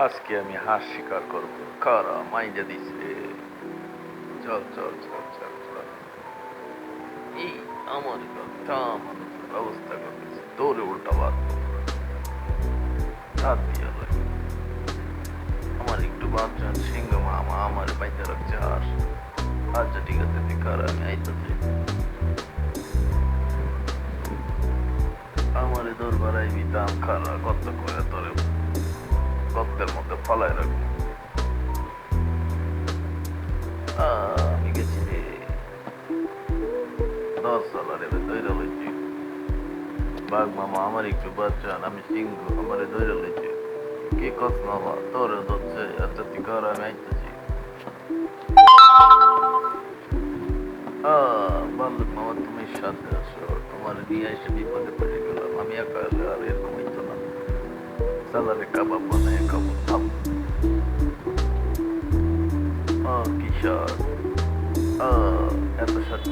আজকে আমি হাঁস শিকার করবো, খারা মাইজা দিছে। চল চল চল চল চল। এই আমার কথা মানুষের ব্যবস্থা করতেছে, তোরে উল্টা বাদ হাত দিয়া লাগে। আমার একটু বাঁচান সিংহ মামা, আমার বাইতে রাখছে হাঁস। আচ্ছা ঠিক আছে, তুই খারা, আমি আইতাছি। আমারে দৌড় বাড়াইবি দাম খারা, কত করে তোরে গর্তের মধ্যে ফালায় রাখবো। আমি গেছি রে, 10 সালারে দৈরা লইছি। বাঘ মামা আমার একটু বাঁচান, আমি সিংহ, আমারে দৈরা লইছি। কে কস মামা, তোরে ধরছে। আচ্ছা তুই কর, আমি আইতেছি। ভাল্লুক মামা তুমি সাথে আসো, তোমার নিয়ে এসে বিপদে পড়ে গেলাম। আমি একা এলে আর এরকম হইতো না। সালারে কাবাব বানায় খাবো, থাম। কিশোর, এত সাথে